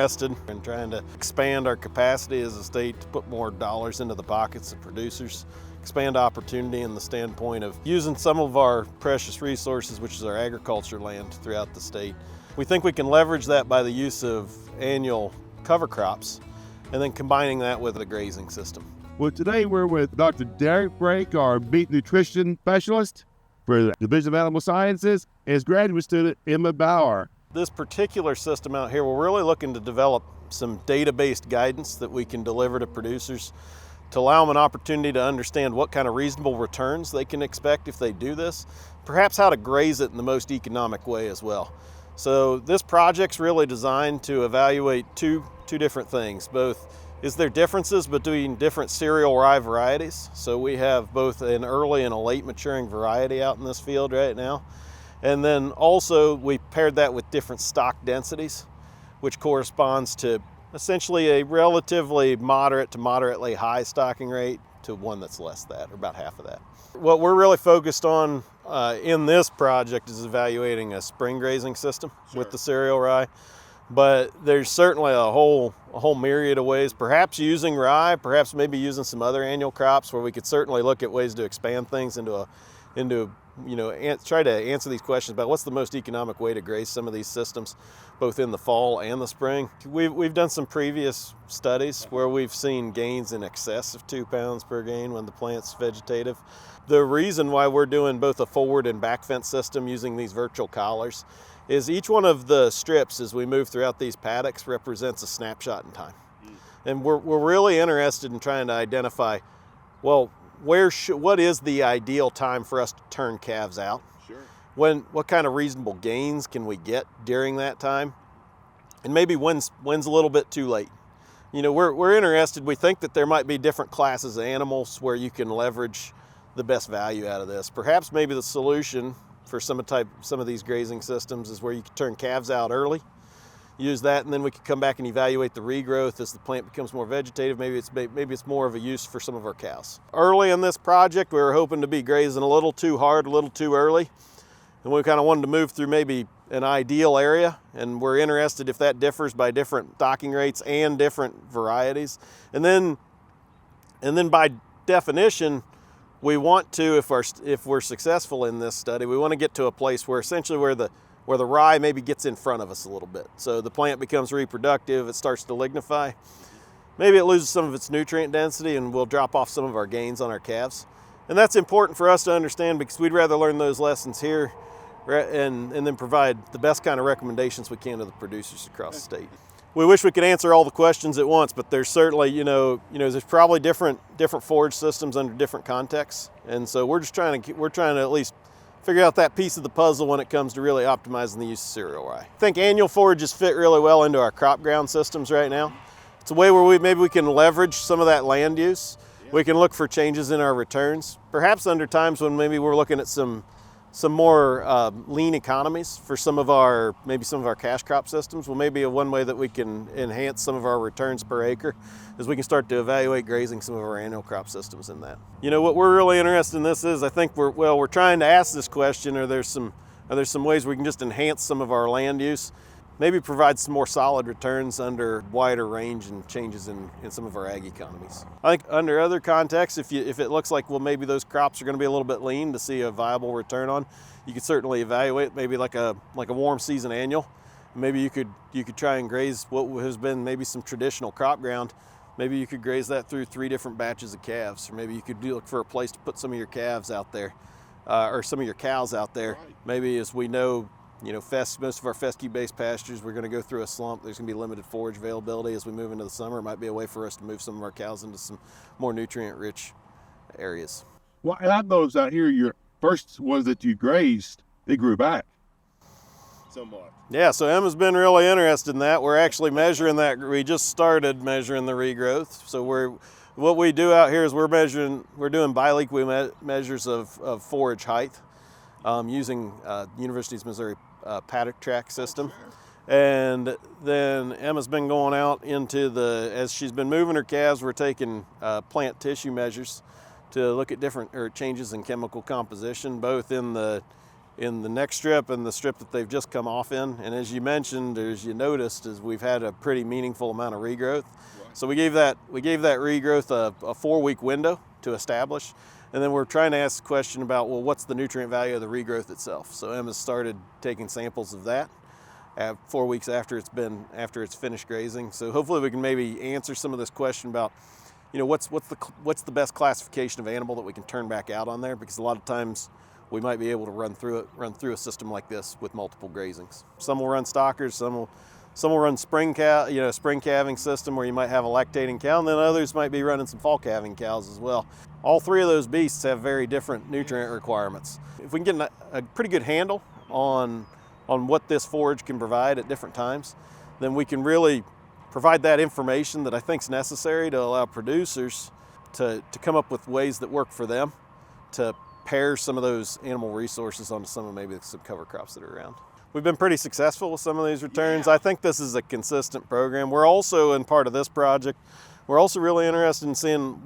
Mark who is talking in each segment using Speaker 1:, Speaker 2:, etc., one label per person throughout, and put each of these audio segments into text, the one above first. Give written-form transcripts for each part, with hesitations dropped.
Speaker 1: interested in trying to expand our capacity as a state to put more dollars into the pockets of producers, expand opportunity in the standpoint of using some of our precious resources, which is our agriculture land throughout the state. We think we can leverage that by the use of annual cover crops and then combining that with a grazing system.
Speaker 2: Well, today we're with Dr. Derek Brake, our meat nutrition specialist for the Division of Animal Sciences, and his graduate student, Emma Bauer.
Speaker 1: This particular system out here, we're really looking to develop some data-based guidance that we can deliver to producers to allow them an opportunity to understand what kind of reasonable returns they can expect if they do this, perhaps how to graze it in the most economic way as well. So this project's really designed to evaluate two different things. Both is there differences between different cereal rye varieties. So we have both an early and a late maturing variety out in this field right now. And then also we paired that with different stock densities, which corresponds to essentially a relatively moderate to moderately high stocking rate to one that's less that, or about half of that. What we're really focused on in this project is evaluating a spring grazing system with the cereal rye. But there's certainly a whole myriad of ways, perhaps using rye, perhaps maybe using some other annual crops where we could certainly look at ways to expand things into try to answer these questions about what's the most economic way to graze some of these systems, both in the fall and the spring. We've done some previous studies where we've seen gains in excess of 2 pounds per gain when the plant's vegetative. The reason why we're doing both a forward and back fence system using these virtual collars is each one of the strips as we move throughout these paddocks represents a snapshot in time. And we're really interested in trying to identify, well, what is the ideal time for us to turn calves out?
Speaker 2: Sure.
Speaker 1: What kind of reasonable gains can we get during that time? And maybe when's a little bit too late. We're interested, we think that there might be different classes of animals where you can leverage the best value out of this. Perhaps maybe the solution for some of these grazing systems is where you can turn calves out early, use that, and then we can come back and evaluate the regrowth as the plant becomes more vegetative. Maybe it's more of a use for some of our cows. Early in this project, we were hoping to be grazing a little too hard, a little too early, and we kind of wanted to move through maybe an ideal area, and we're interested if that differs by different stocking rates and different varieties. And then by definition, we want to, if we're successful in this study, we want to get to a place where essentially where the rye maybe gets in front of us a little bit. So the plant becomes reproductive, it starts to lignify. Maybe it loses some of its nutrient density and we'll drop off some of our gains on our calves. And that's important for us to understand because we'd rather learn those lessons here and then provide the best kind of recommendations we can to the producers across the state. We wish we could answer all the questions at once, but there's certainly, there's probably different forage systems under different contexts. And so we're trying to at least figure out that piece of the puzzle when it comes to really optimizing the use of cereal rye. I think annual forages fit really well into our crop ground systems right now. It's a way where maybe we can leverage some of that land use. We can look for changes in our returns, perhaps under times when maybe we're looking at some more lean economies for some of our cash crop systems. Well, maybe one way that we can enhance some of our returns per acre is we can start to evaluate grazing some of our annual crop systems in that. What we're really interested in this is, I think we're trying to ask this question, are there some ways we can just enhance some of our land use, maybe provide some more solid returns under wider range and changes in some of our ag economies. I think under other contexts, if it looks like, well, maybe those crops are going to be a little bit lean to see a viable return on, you could certainly evaluate maybe like a warm season annual. Maybe you could try and graze what has been maybe some traditional crop ground. Maybe you could graze that through 3 different batches of calves, or maybe you could look for a place to put some of your calves out there, or some of your cows out there. Maybe, as we know, most of our fescue-based pastures, we're going to go through a slump. There's going to be limited forage availability as we move into the summer. It might be a way for us to move some of our cows into some more nutrient-rich areas.
Speaker 2: Well, and I noticed out here, your first ones that you grazed, they grew back somewhat.
Speaker 1: Yeah, so Emma's been really interested in that. We're actually measuring that. We just started measuring the regrowth. So what we do out here is we're doing biweekly measures of forage height using University of Missouri paddock track system. And then Emma's been going out as she's been moving her calves, we're taking plant tissue measures to look at different changes in chemical composition, both in the in the next strip and the strip that they've just come off in. And as you mentioned, as you noticed, is we've had a pretty meaningful amount of regrowth. So we gave that regrowth a 4-week window to establish. And then we're trying to ask the question about, well, what's the nutrient value of the regrowth itself? So Emma's started taking samples of that 4 weeks after it's finished grazing. So hopefully we can maybe answer some of this question about, you know, what's the best classification of animal that we can turn back out on there, because a lot of times we might be able to run through a system like this with multiple grazings. Some will run stockers, some will run spring calving system where you might have a lactating cow, and then others might be running some fall calving cows as well. All three of those beasts have very different nutrient requirements. If we can get a pretty good handle on what this forage can provide at different times, then we can really provide that information that I think is necessary to allow producers to come up with ways that work for them to pair some of those animal resources onto some cover crops that are around. We've been pretty successful with some of these returns. I think this is a consistent program. We're also, in part of this project, we're also really interested in seeing,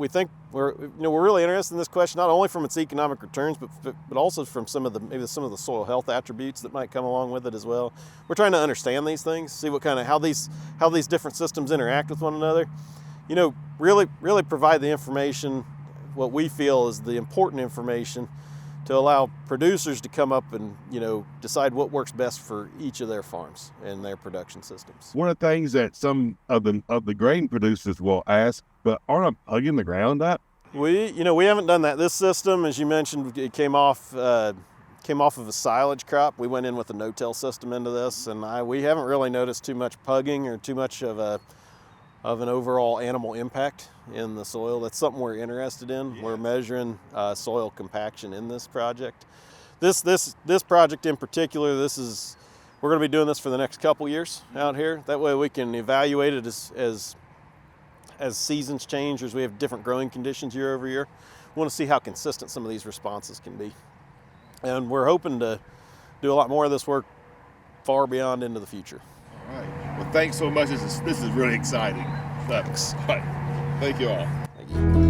Speaker 1: we're really interested in this question, not only from its economic returns, but also from some of the soil health attributes that might come along with it as well. We're trying to understand these things, see how these different systems interact with one another. You know, really provide the information, what we feel is the important information, to allow producers to come up and, you know, decide what works best for each of their farms and their production systems.
Speaker 2: One of the things that some of the grain producers will ask, but aren't I hugging the ground up?
Speaker 1: We haven't done that. This system, as you mentioned, it came off of a silage crop. We went in with a no-till system into this, and we haven't really noticed too much pugging or too much of an overall animal impact in the soil. That's something we're interested in. Yeah. We're measuring soil compaction in this project. This project in particular, we're going to be doing this for the next couple years out here. That way we can evaluate it as seasons change, as we have different growing conditions year over year. We want to see how consistent some of these responses can be. And we're hoping to do a lot more of this work far beyond into the future.
Speaker 2: All right. Well, thanks so much. This is really exciting. Thanks. All right. Thank you all.
Speaker 1: Thank you.